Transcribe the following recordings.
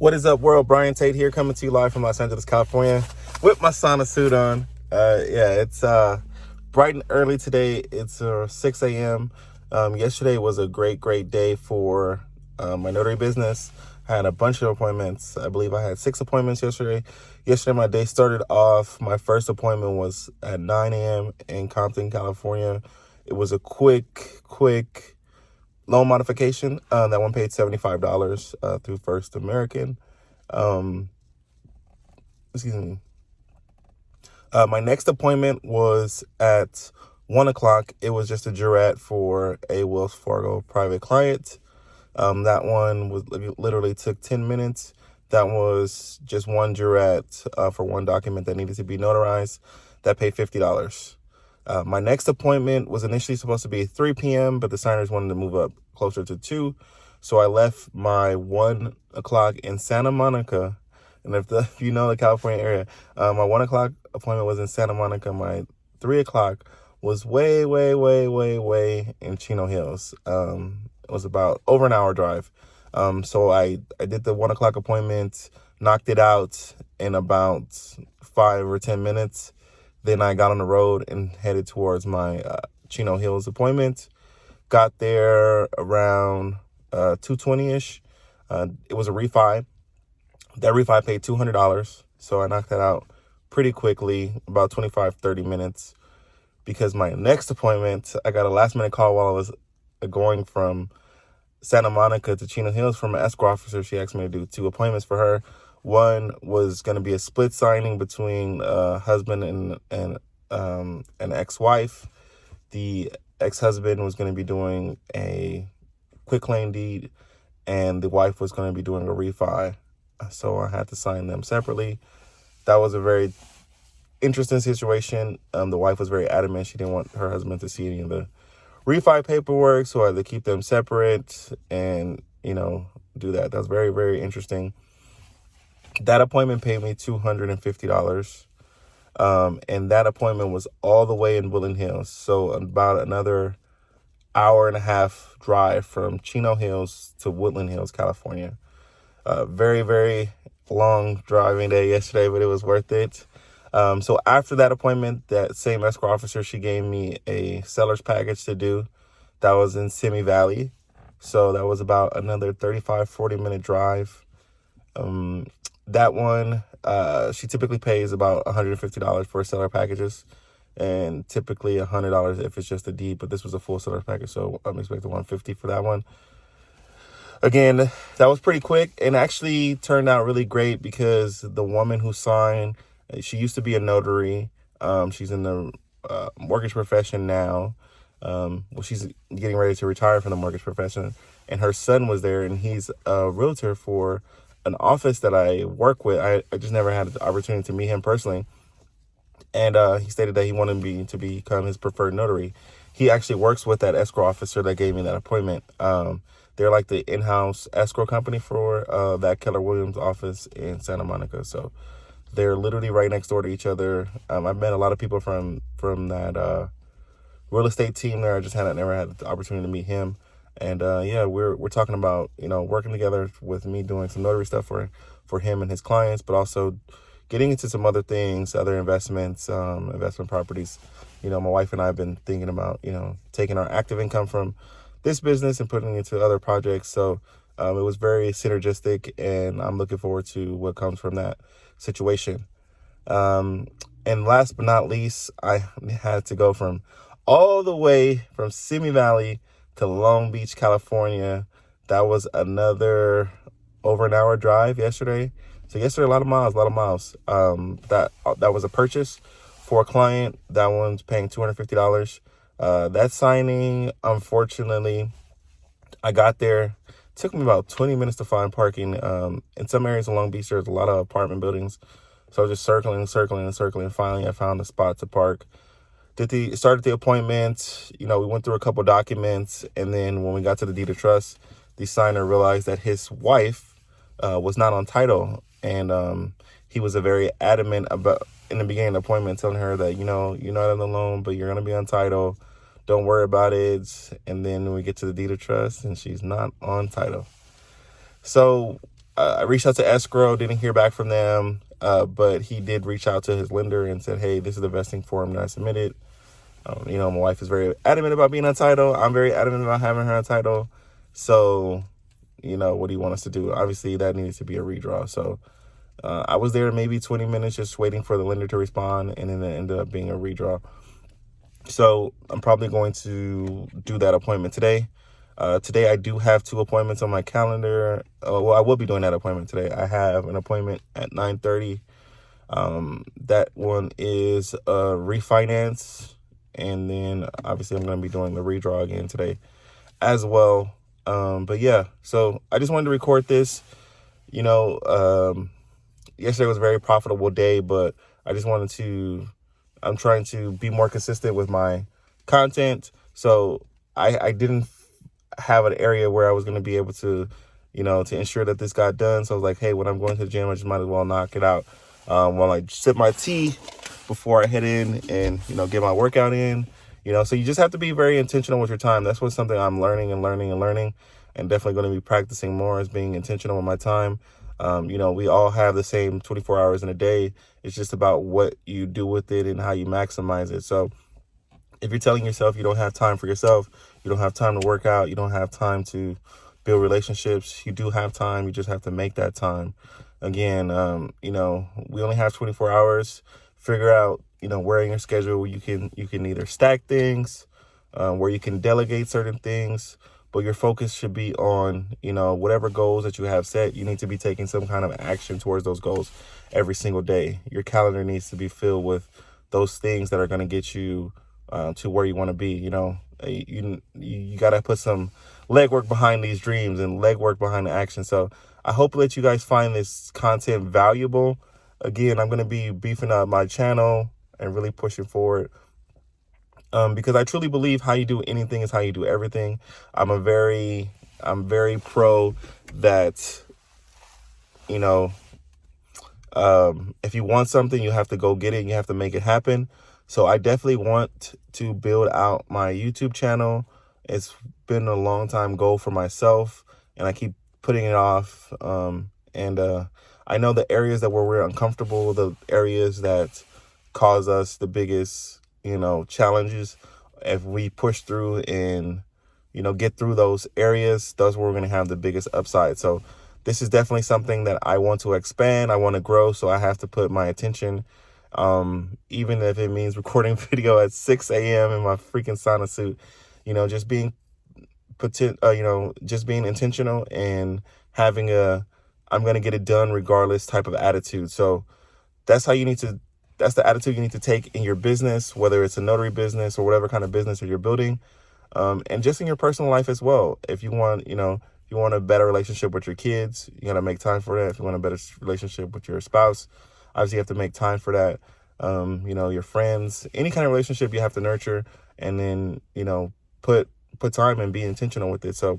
What is up, world? Bryan Tate here, coming to you live from Los Angeles, California, with my sauna suit on. It's bright and early today. It's 6 a.m. Yesterday was a great day for my notary business. I had a bunch of appointments. I believe I had 6 appointments yesterday. Yesterday, my day started off. My first appointment was at 9 a.m. in Compton, California. It was a quick loan modification. That one paid $75 through First American. Excuse me. My next appointment was at 1 o'clock. It was just a jurat for a Wells Fargo private client. That one was literally took 10 minutes. That was just one jurat for one document that needed to be notarized. That paid $50. My next appointment was initially supposed to be 3 p.m., but the signers wanted to move up closer to 2. So I left my 1 o'clock in Santa Monica. And if you know the California area, my 1 o'clock appointment was in Santa Monica. My 3 o'clock was way in Chino Hills. It was about over an hour drive. So I did the 1 o'clock appointment, knocked it out in about 5 or 10 minutes. Then I got on the road and headed towards my Chino Hills appointment. Got there around 2:20-ish. It was a refi. That refi paid $200. So I knocked that out pretty quickly, about 25-30 minutes. Because my next appointment, I got a last-minute call while I was going from Santa Monica to Chino Hills from an escrow officer. She asked me to do 2 appointments for her. One was going to be a split signing between husband and an ex-wife. The ex-husband was going to be doing a quitclaim deed, and the wife was going to be doing a refi. So I had to sign them separately. That was a very interesting situation. The wife was very adamant. She didn't want her husband to see any of the refi paperwork, so I had to keep them separate and, do that. That was very interesting. That appointment paid me $250. And that appointment was all the way in Woodland Hills. So about another hour and a half drive from Chino Hills to Woodland Hills, California. Very long driving day yesterday, but it was worth it. So after that appointment, that same escrow officer, she gave me a seller's package to do. That was in Simi Valley. So that was about another 35-40 minute drive. That one, she typically pays about $150 for seller packages, and typically $100 if it's just a deed, but this was a full seller package, so I'm expecting $150 for that one. Again, that was pretty quick and actually turned out really great because the woman who signed, she used to be a notary. She's in the mortgage profession now. She's getting ready to retire from the mortgage profession, and her son was there, and he's a realtor for an office that I work with. I just never had the opportunity to meet him personally. And he stated that he wanted me to become his preferred notary. He actually works with that escrow officer that gave me that appointment. They're like the in-house escrow company for that Keller Williams office in Santa Monica. So they're literally right next door to each other. I've met a lot of people from that real estate team there. I just never had the opportunity to meet him. And we're talking about, working together with me doing some notary stuff for him and his clients, but also getting into some other things, other investments, investment properties. My wife and I have been thinking about, taking our active income from this business and putting it into other projects. So it was very synergistic, and I'm looking forward to what comes from that situation. And last but not least, I had to go all the way from Simi Valley to Long Beach, California. That was another over an hour drive yesterday. So yesterday, a lot of miles. That was a purchase for a client. That one's paying $250. That signing, unfortunately, I got there. It took me about 20 minutes to find parking. In some areas of Long Beach, there's a lot of apartment buildings. So I was just circling. Finally, I found a spot to park. Started the appointment. We went through a couple documents, and then when we got to the deed of trust, the signer realized that his wife was not on title, and he was very adamant about in the beginning of the appointment, telling her that you're not on the loan, but you're gonna be on title. Don't worry about it. And then we get to the deed of trust, and she's not on title. So I reached out to Escrow, didn't hear back from them, but he did reach out to his lender and said, hey, this is the vesting form that I submitted. My wife is very adamant about being on title. I'm very adamant about having her on title. So, what do you want us to do? Obviously, that needs to be a redraw. So I was there maybe 20 minutes just waiting for the lender to respond, and then it ended up being a redraw. So I'm probably going to do that appointment today. Today I do have 2 appointments on my calendar. I will be doing that appointment today. I have an appointment at 9:30. That one is a refinance. And then obviously I'm going to be doing the redraw again today as well. But yeah, so I just wanted to record this. Yesterday was a very profitable day, but I'm trying to be more consistent with my content. So I didn't have an area where I was going to be able to, to ensure that this got done. So I was like, hey, when I'm going to the gym, I just might as well knock it out while I sip my tea before I head in and, get my workout in. So you just have to be very intentional with your time. That's what's something I'm learning and definitely going to be practicing more, is being intentional with my time. We all have the same 24 hours in a day. It's just about what you do with it and how you maximize it. So if you're telling yourself you don't have time for yourself, you don't have time to work out, you don't have time to build relationships, you do have time. You just have to make that time. Again, we only have 24 hours. Figure out, where in your schedule you can either stack things, where you can delegate certain things, but your focus should be on, whatever goals that you have set. You need to be taking some kind of action towards those goals every single day. Your calendar needs to be filled with those things that are going to get you to where you want to be. You got to put some legwork behind these dreams and legwork behind the action. So I hope that you guys find this content valuable. Again, I'm going to be beefing up my channel and really pushing forward. Because I truly believe how you do anything is how you do everything. I'm very pro that, if you want something, you have to go get it and you have to make it happen. So I definitely want to build out my YouTube channel. It's been a long time goal for myself, and I keep putting it off. I know the areas that where we're uncomfortable, the areas that cause us the biggest, challenges. If we push through and, get through those areas, that's where we're going to have the biggest upside. So this is definitely something that I want to expand. I want to grow. So I have to put my attention, even if it means recording video at 6 a.m. in my freaking sauna suit, just being just being intentional and having I'm going to get it done regardless type of attitude. So that's the attitude you need to take in your business, whether it's a notary business or whatever kind of business that you're building. And just in your personal life as well. If you want, if you want a better relationship with your kids, you got to make time for that. If you want a better relationship with your spouse, obviously you have to make time for that. Your friends, any kind of relationship you have to nurture, and then, put time and be intentional with it. So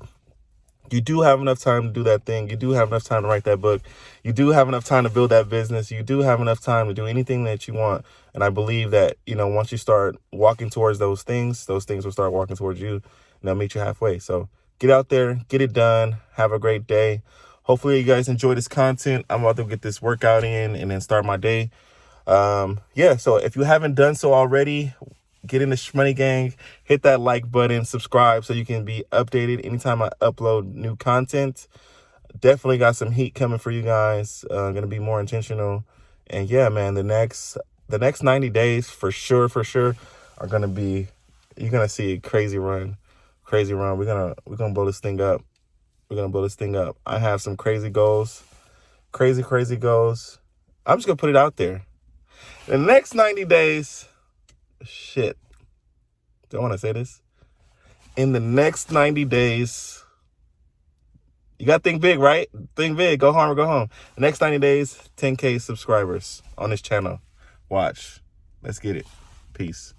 you do have enough time to do that thing. You do have enough time to write that book. You do have enough time to build that business. You do have enough time to do anything that you want. And I believe that, once you start walking towards those things will start walking towards you, and they'll meet you halfway. So get out there, get it done. Have a great day. Hopefully you guys enjoy this content. I'm about to get this workout in and then start my day. So if you haven't done so already, get in the Shmoney gang, hit that like button, subscribe so you can be updated anytime I upload new content. Definitely got some heat coming for you guys. Gonna be more intentional. And yeah, man, the next 90 days for sure are gonna be, you're gonna see a crazy run. We're gonna blow this thing up. I have some crazy goals. Crazy goals. I'm just gonna put it out there. The next 90 days, shit. Do I want to say this? In the next 90 days, you got to think big, right? Think big. Go home or go home. The next 90 days, 10K subscribers on this channel. Watch. Let's get it. Peace.